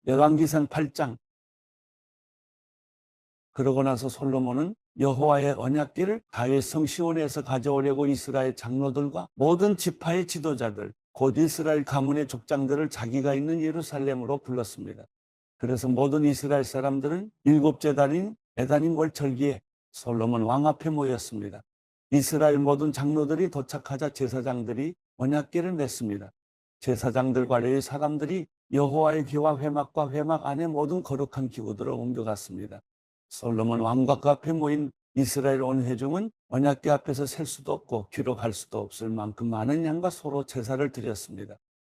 열왕기상 8장. 그러고 나서 솔로몬은 여호와의 언약궤를 다윗성 시온에서 가져오려고 이스라엘 장로들과 모든 지파의 지도자들, 곧 이스라엘 가문의 족장들을 자기가 있는 예루살렘으로 불렀습니다. 그래서 모든 이스라엘 사람들은 일곱째 달인 에단임 월절기에 솔로몬 왕 앞에 모였습니다. 이스라엘 모든 장로들이 도착하자 제사장들이 언약궤를 냈습니다. 제사장들과 레위 사람들이 여호와의 궤와 회막과 회막 안에 모든 거룩한 기구들을 옮겨갔습니다. 솔로몬 왕과 그 앞에 모인 이스라엘 온 회중은 언약궤 앞에서 셀 수도 없고 기록할 수도 없을 만큼 많은 양과 소로 제사를 드렸습니다.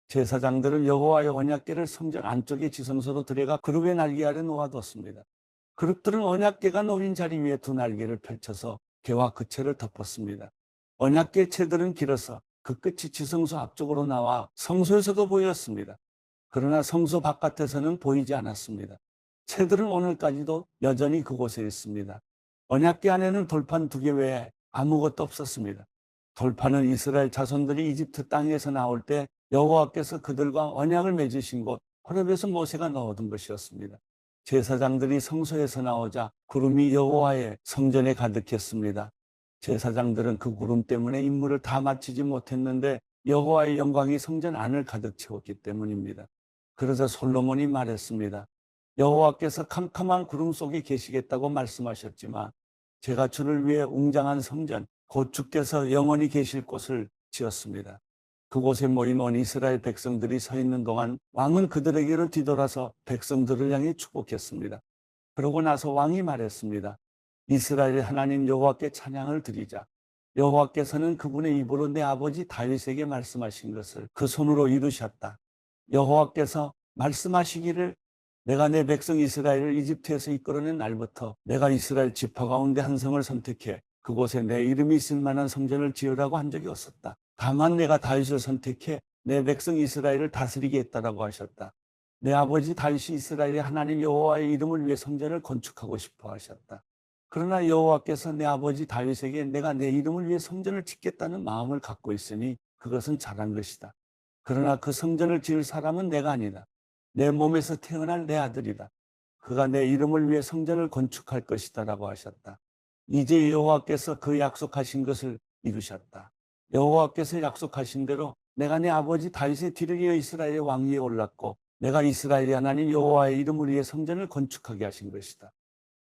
제사장들은 여호와의 언약궤를 성전 안쪽의 지성소로 들여가 그룹의 날개 아래 놓아뒀습니다. 그룹들은 언약궤가 놓인 자리 위에 두 날개를 펼쳐서 궤와 그 채를 덮었습니다. 언약궤 채들은 길어서 그 끝이 지성소 앞쪽으로 나와 성소에서도 보였습니다. 그러나 성소 바깥에서는 보이지 않았습니다. 채들은 오늘까지도 여전히 그곳에 있습니다. 언약궤 안에는 돌판 2개 외에 아무것도 없었습니다. 돌판은 이스라엘 자손들이 이집트 땅에서 나올 때 여호와께서 그들과 언약을 맺으신 곳 호렙에서 모세가 넣어둔 것이었습니다. 제사장들이 성소에서 나오자 구름이 여호와의 성전에 가득했습니다. 제사장들은 그 구름 때문에 임무를 다 마치지 못했는데 여호와의 영광이 성전 안을 가득 채웠기 때문입니다. 그러자 솔로몬이 말했습니다. 여호와께서 캄캄한 구름 속에 계시겠다고 말씀하셨지만 제가 주를 위해 웅장한 성전, 곧 주께서 영원히 계실 곳을 지었습니다. 그곳에 모인 온 이스라엘 백성들이 서 있는 동안 왕은 그들에게로 뒤돌아서 백성들을 향해 축복했습니다. 그러고 나서 왕이 말했습니다. 이스라엘의 하나님 여호와께 찬양을 드리자. 여호와께서는 그분의 입으로 내 아버지 다윗에게 말씀하신 것을 그 손으로 이루셨다. 여호와께서 말씀하시기를 내가 내 백성 이스라엘을 이집트에서 이끌어낸 날부터 내가 이스라엘 지파 가운데 한 성을 선택해 그곳에 내 이름이 있을 만한 성전을 지으라고 한 적이 없었다. 다만 내가 다윗을 선택해 내 백성 이스라엘을 다스리게 했다라고 하셨다. 내 아버지 다윗이 이스라엘의 하나님 여호와의 이름을 위해 성전을 건축하고 싶어 하셨다. 그러나 여호와께서 내 아버지 다윗에게 내가 내 이름을 위해 성전을 짓겠다는 마음을 갖고 있으니 그것은 잘한 것이다. 그러나 그 성전을 지을 사람은 내가 아니다. 내 몸에서 태어날 내 아들이다. 그가 내 이름을 위해 성전을 건축할 것이다라고 하셨다. 이제 여호와께서 그 약속하신 것을 이루셨다. 여호와께서 약속하신 대로 내가 내 아버지 다윗의 뒤를 이어 이스라엘의 왕위에 올랐고 내가 이스라엘의 하나님 여호와의 이름을 위해 성전을 건축하게 하신 것이다.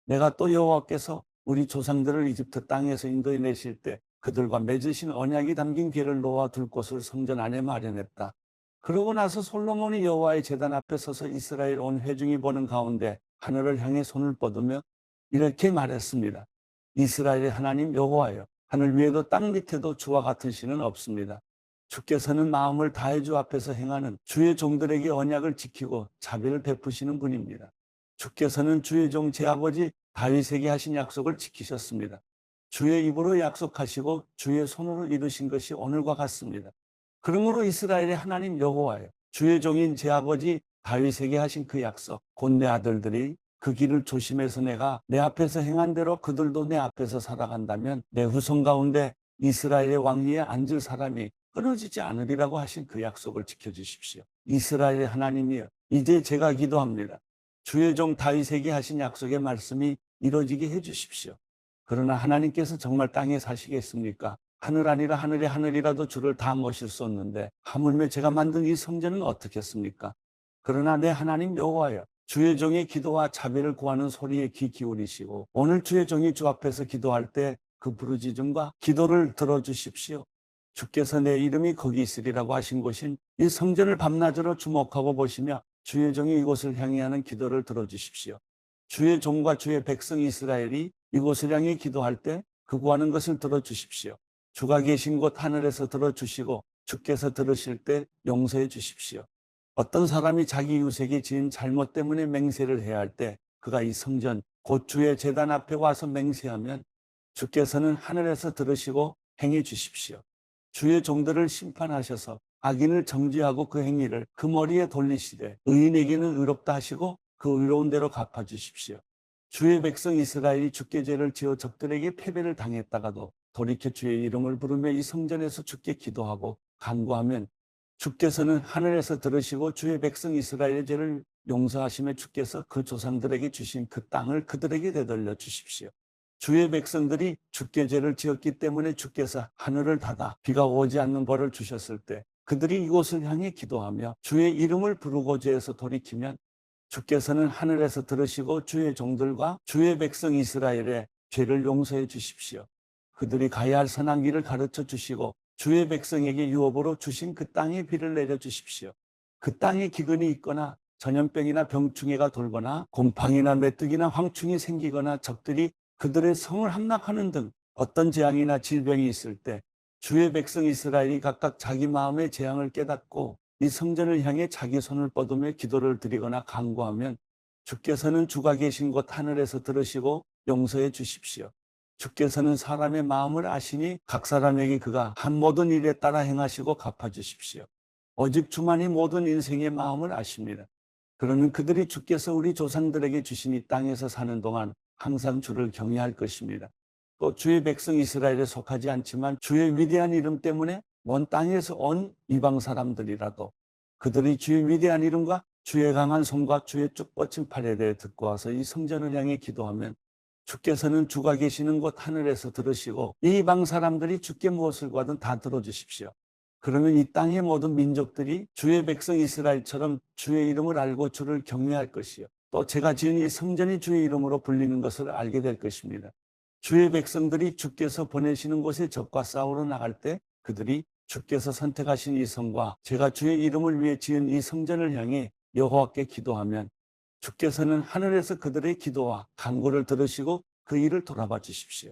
내가 또 여호와께서 우리 조상들을 이집트 땅에서 인도해 내실 때 그들과 맺으신 언약이 담긴 궤를 놓아둘 곳을 성전 안에 마련했다. 그러고 나서 솔로몬이 여호와의 제단 앞에 서서 이스라엘 온 회중이 보는 가운데 하늘을 향해 손을 뻗으며 이렇게 말했습니다. 이스라엘의 하나님 여호와여, 하늘 위에도 땅 밑에도 주와 같은 신은 없습니다. 주께서는 마음을 다해 주 앞에서 행하는 주의 종들에게 언약을 지키고 자비를 베푸시는 분입니다. 주께서는 주의 종 제 아버지 다윗에게 하신 약속을 지키셨습니다. 주의 입으로 약속하시고 주의 손으로 이루신 것이 오늘과 같습니다. 그러므로 이스라엘의 하나님 여호와여, 주의 종인 제 아버지 다윗에게 하신 그 약속, 곧 내 아들들이 그 길을 조심해서 내가 내 앞에서 행한 대로 그들도 내 앞에서 살아간다면 내 후손 가운데 이스라엘의 왕위에 앉을 사람이 끊어지지 않으리라고 하신 그 약속을 지켜주십시오. 이스라엘의 하나님이여, 이제 제가 기도합니다. 주의 종 다윗에게 하신 약속의 말씀이 이루어지게 해주십시오. 그러나 하나님께서 정말 땅에 사시겠습니까? 하늘 아니라 하늘의 하늘이라도 주를 다 모실 수 없는데 하물며 제가 만든 이 성전은 어떻겠습니까? 그러나 내 하나님 여호와여, 주의 종의 기도와 자비를 구하는 소리에 귀 기울이시고 오늘 주의 종이 주 앞에서 기도할 때 그 부르짖음과 기도를 들어주십시오. 주께서 내 이름이 거기 있으리라고 하신 곳인 이 성전을 밤낮으로 주목하고 보시며 주의 종이 이곳을 향해 하는 기도를 들어주십시오. 주의 종과 주의 백성 이스라엘이 이곳을 향해 기도할 때 그 구하는 것을 들어주십시오. 주가 계신 곳 하늘에서 들어주시고 주께서 들으실 때 용서해 주십시오. 어떤 사람이 자기 이웃에게 지은 잘못 때문에 맹세를 해야 할 때 그가 이 성전 곧 주의 제단 앞에 와서 맹세하면 주께서는 하늘에서 들으시고 행해 주십시오. 주의 종들을 심판하셔서 악인을 정죄하고 그 행위를 그 머리에 돌리시되 의인에게는 의롭다 하시고 그 의로운 대로 갚아주십시오. 주의 백성 이스라엘이 주께 죄를 지어 적들에게 패배를 당했다가도 돌이켜 주의 이름을 부르며 이 성전에서 주께 기도하고 간구하면 주께서는 하늘에서 들으시고 주의 백성 이스라엘의 죄를 용서하심에 주께서 그 조상들에게 주신 그 땅을 그들에게 되돌려 주십시오. 주의 백성들이 주께 죄를 지었기 때문에 주께서 하늘을 닫아 비가 오지 않는 벌을 주셨을 때 그들이 이곳을 향해 기도하며 주의 이름을 부르고 죄에서 돌이키면 주께서는 하늘에서 들으시고 주의 종들과 주의 백성 이스라엘의 죄를 용서해 주십시오. 그들이 가야 할 선한 길을 가르쳐 주시고 주의 백성에게 유업으로 주신 그 땅에 비를 내려 주십시오. 그 땅에 기근이 있거나 전염병이나 병충해가 돌거나 곰팡이나 메뚜기나 황충이 생기거나 적들이 그들의 성을 함락하는 등 어떤 재앙이나 질병이 있을 때 주의 백성 이스라엘이 각각 자기 마음의 재앙을 깨닫고 이 성전을 향해 자기 손을 뻗으며 기도를 드리거나 간구하면 주께서는 주가 계신 곳 하늘에서 들으시고 용서해 주십시오. 주께서는 사람의 마음을 아시니 각 사람에게 그가 한 모든 일에 따라 행하시고 갚아주십시오. 오직 주만이 모든 인생의 마음을 아십니다. 그러면 그들이 주께서 우리 조상들에게 주신 이 땅에서 사는 동안 항상 주를 경외할 것입니다. 또 주의 백성 이스라엘에 속하지 않지만 주의 위대한 이름 때문에 먼 땅에서 온 이방 사람들이라도 그들이 주의 위대한 이름과 주의 강한 손과 주의 쭉 뻗친 팔에 대해 듣고 와서 이 성전을 향해 기도하면 주께서는 주가 계시는 곳 하늘에서 들으시고 이 이방 사람들이 주께 무엇을 구하든 다 들어주십시오. 그러면 이 땅의 모든 민족들이 주의 백성 이스라엘처럼 주의 이름을 알고 주를 경외할 것이요. 또 제가 지은 이 성전이 주의 이름으로 불리는 것을 알게 될 것입니다. 주의 백성들이 주께서 보내시는 곳에 적과 싸우러 나갈 때 그들이 주께서 선택하신 이 성과 제가 주의 이름을 위해 지은 이 성전을 향해 여호와께 기도하면 주께서는 하늘에서 그들의 기도와 간구를 들으시고 그 일을 돌아봐 주십시오.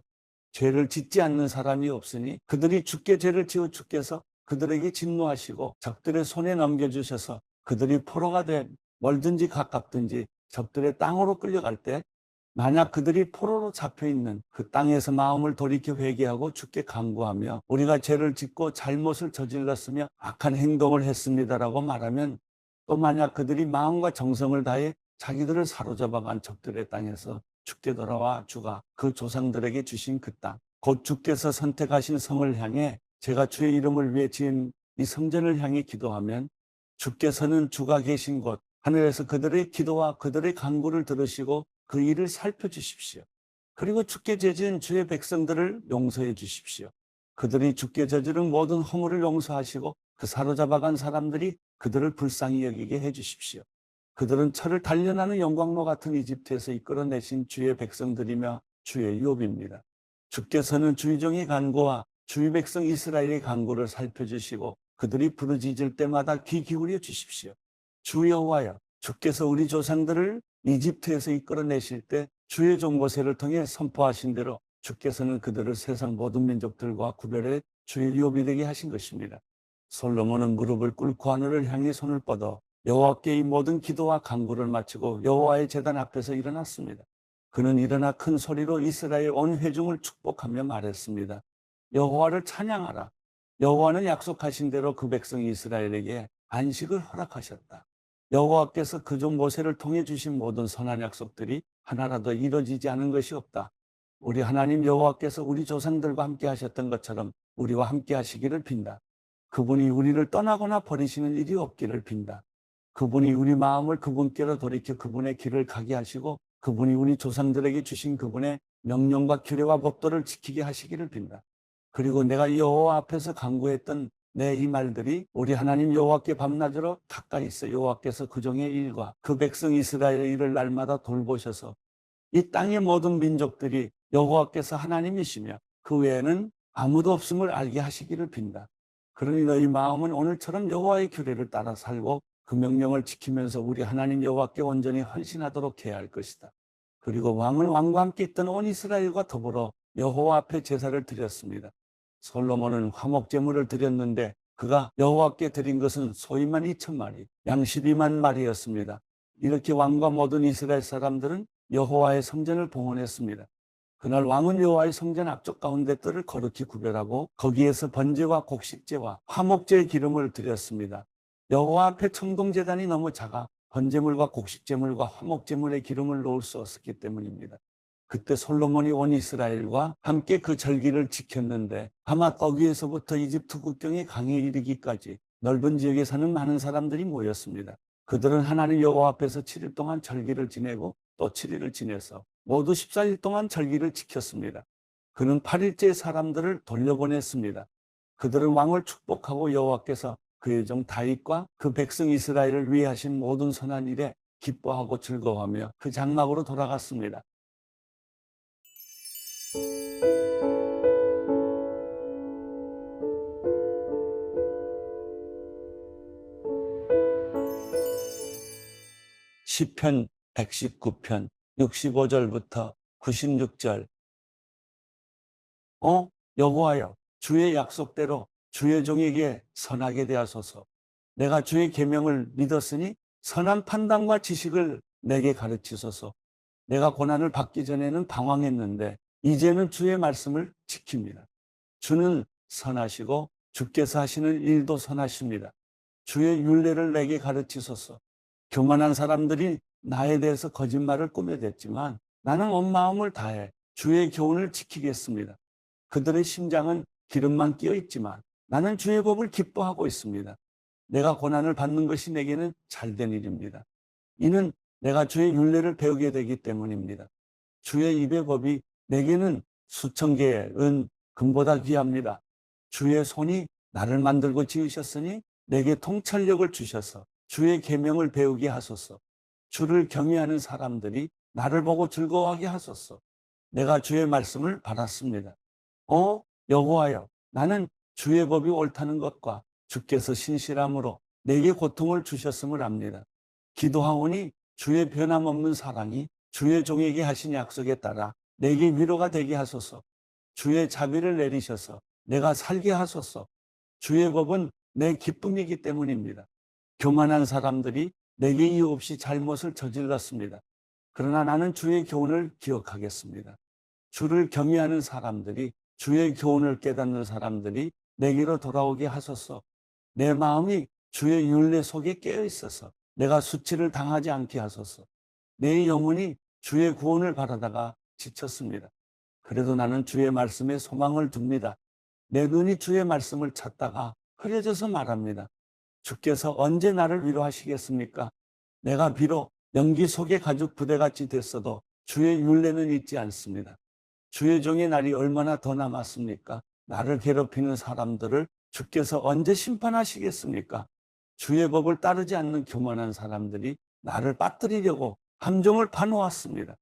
죄를 짓지 않는 사람이 없으니 그들이 주께 죄를 지어 주께서 그들에게 진노하시고 적들의 손에 넘겨주셔서 그들이 포로가 돼 멀든지 가깝든지 적들의 땅으로 끌려갈 때 만약 그들이 포로로 잡혀있는 그 땅에서 마음을 돌이켜 회개하고 주께 간구하며 우리가 죄를 짓고 잘못을 저질렀으며 악한 행동을 했습니다라고 말하면 또 만약 그들이 마음과 정성을 다해 자기들을 사로잡아간 적들의 땅에서 주께 돌아와 주가 그 조상들에게 주신 그 땅, 곧 주께서 선택하신 성을 향해 제가 주의 이름을 위해 지은 이 성전을 향해 기도하면 주께서는 주가 계신 곳 하늘에서 그들의 기도와 그들의 간구를 들으시고 그 일을 살펴주십시오. 그리고 주께 죄지은 주의 백성들을 용서해 주십시오. 그들이 주께 저지른 모든 허물을 용서하시고 그 사로잡아간 사람들이 그들을 불쌍히 여기게 해 주십시오. 그들은 철을 단련하는 영광로 같은 이집트에서 이끌어내신 주의 백성들이며 주의 유업입니다. 주께서는 주의 종의 간구와 주의 백성 이스라엘의 간구를 살펴주시고 그들이 부르짖을 때마다 귀 기울여 주십시오. 주 여호와여, 주께서 우리 조상들을 이집트에서 이끌어내실 때 주의 종 모세를 통해 선포하신 대로 주께서는 그들을 세상 모든 민족들과 구별해 주의 유업이 되게 하신 것입니다. 솔로몬은 무릎을 꿇고 하늘을 향해 손을 뻗어 여호와께 이 모든 기도와 간구를 마치고 여호와의 제단 앞에서 일어났습니다. 그는 일어나 큰 소리로 이스라엘 온 회중을 축복하며 말했습니다. 여호와를 찬양하라. 여호와는 약속하신 대로 그 백성 이스라엘에게 안식을 허락하셨다. 여호와께서 그 종 모세를 통해 주신 모든 선한 약속들이 하나라도 이루어지지 않은 것이 없다. 우리 하나님 여호와께서 우리 조상들과 함께 하셨던 것처럼 우리와 함께 하시기를 빈다. 그분이 우리를 떠나거나 버리시는 일이 없기를 빈다. 그분이 우리 마음을 그분께로 돌이켜 그분의 길을 가게 하시고 그분이 우리 조상들에게 주신 그분의 명령과 규례와 법도를 지키게 하시기를 빈다. 그리고 내가 여호와 앞에서 간구했던 내 이 말들이 우리 하나님 여호와께 밤낮으로 가까이 있어 여호와께서 그 종의 일과 그 백성 이스라엘의 일을 날마다 돌보셔서 이 땅의 모든 민족들이 여호와께서 하나님이시며 그 외에는 아무도 없음을 알게 하시기를 빈다. 그러니 너희 마음은 오늘처럼 여호와의 규례를 따라 살고 그 명령을 지키면서 우리 하나님 여호와께 온전히 헌신하도록 해야 할 것이다. 그리고 왕은 왕과 함께 있던 온 이스라엘과 더불어 여호와 앞에 제사를 드렸습니다. 솔로몬은 화목 제물을 드렸는데 그가 여호와께 드린 것은 소이만 2,000마리, 양 12만 마리였습니다. 이렇게 왕과 모든 이스라엘 사람들은 여호와의 성전을 봉헌했습니다. 그날 왕은 여호와의 성전 앞쪽 가운데 뜰을 거룩히 구별하고 거기에서 번제와 곡식제와 화목제의 기름을 드렸습니다. 여호와 앞에 청동제단이 너무 작아 번제물과 곡식제물과 화목제물의 기름을 놓을 수 없었기 때문입니다. 그때 솔로몬이 온 이스라엘과 함께 그 절기를 지켰는데 아마 거기에서부터 이집트 국경의 강에 이르기까지 넓은 지역에 사는 많은 사람들이 모였습니다. 그들은 하나님 여호와 앞에서 7일 동안 절기를 지내고 또 7일을 지내서 모두 14일 동안 절기를 지켰습니다. 그는 8일째 사람들을 돌려보냈습니다. 그들은 왕을 축복하고 여호와께서 그의 종 다윗과 그 백성 이스라엘을 위해 하신 모든 선한 일에 기뻐하고 즐거워하며 그 장막으로 돌아갔습니다. 시편 119편 65절부터 96절. 여호와여, 주의 약속대로 주의 종에게 선하게 되하소서. 내가 주의 계명을 믿었으니 선한 판단과 지식을 내게 가르치소서. 내가 고난을 받기 전에는 방황했는데 이제는 주의 말씀을 지킵니다. 주는 선하시고 주께서 하시는 일도 선하십니다. 주의 율례를 내게 가르치소서. 교만한 사람들이 나에 대해서 거짓말을 꾸며댔지만 나는 온 마음을 다해 주의 교훈을 지키겠습니다. 그들의 심장은 기름만 끼어 있지만 나는 주의 법을 기뻐하고 있습니다. 내가 고난을 받는 것이 내게는 잘된 일입니다. 이는 내가 주의 율례를 배우게 되기 때문입니다. 주의 입의 법이 내게는 수천 개의 금보다 귀합니다. 주의 손이 나를 만들고 지으셨으니 내게 통찰력을 주셔서 주의 계명을 배우게 하소서. 주를 경외하는 사람들이 나를 보고 즐거워하게 하소서. 내가 주의 말씀을 받았습니다. 여호와여, 나는 주의 법이 옳다는 것과 주께서 신실함으로 내게 고통을 주셨음을 압니다. 기도하오니 주의 변함없는 사랑이 주의 종에게 하신 약속에 따라 내게 위로가 되게 하소서. 주의 자비를 내리셔서 내가 살게 하소서. 주의 법은 내 기쁨이기 때문입니다. 교만한 사람들이 내게 이유 없이 잘못을 저질렀습니다. 그러나 나는 주의 교훈을 기억하겠습니다. 주를 경외하는 사람들이, 주의 교훈을 깨닫는 사람들이 내게로 돌아오게 하소서. 내 마음이 주의 율례 속에 깨어 있어서 내가 수치를 당하지 않게 하소서. 내 영혼이 주의 구원을 바라다가 지쳤습니다. 그래도 나는 주의 말씀에 소망을 둡니다. 내 눈이 주의 말씀을 찾다가 흐려져서 말합니다. 주께서 언제 나를 위로하시겠습니까? 내가 비록 연기 속의 가죽 부대같이 됐어도 주의 율례는 잊지 않습니다. 주의 종의 날이 얼마나 더 남았습니까? 나를 괴롭히는 사람들을 주께서 언제 심판하시겠습니까? 주의 법을 따르지 않는 교만한 사람들이 나를 빠뜨리려고 함정을 파놓았습니다.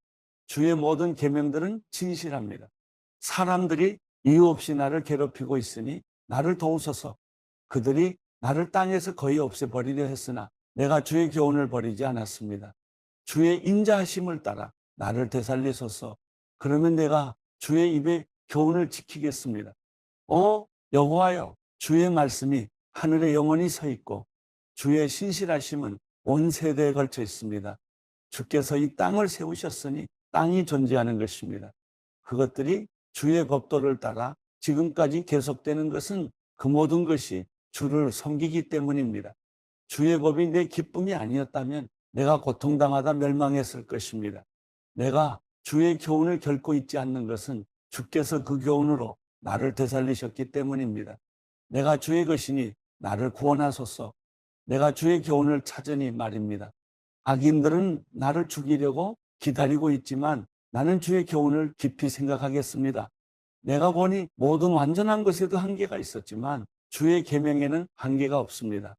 주의 모든 계명들은 진실합니다. 사람들이 이유 없이 나를 괴롭히고 있으니 나를 도우소서. 그들이 나를 땅에서 거의 없애버리려 했으나 내가 주의 교훈을 버리지 않았습니다. 주의 인자하심을 따라 나를 되살리소서. 그러면 내가 주의 입의 교훈을 지키겠습니다. 여호와여, 주의 말씀이 하늘에 영원히 서 있고 주의 신실하심은 온 세대에 걸쳐 있습니다. 주께서 이 땅을 세우셨으니 땅이 존재하는 것입니다. 그것들이 주의 법도를 따라 지금까지 계속되는 것은 그 모든 것이 주를 섬기기 때문입니다. 주의 법이 내 기쁨이 아니었다면 내가 고통당하다 멸망했을 것입니다. 내가 주의 교훈을 결코 잊지 않는 것은 주께서 그 교훈으로 나를 되살리셨기 때문입니다. 내가 주의 것이니 나를 구원하소서. 내가 주의 교훈을 찾으니 말입니다. 악인들은 나를 죽이려고 기다리고 있지만 나는 주의 교훈을 깊이 생각하겠습니다. 내가 보니 모든 완전한 것에도 한계가 있었지만 주의 계명에는 한계가 없습니다.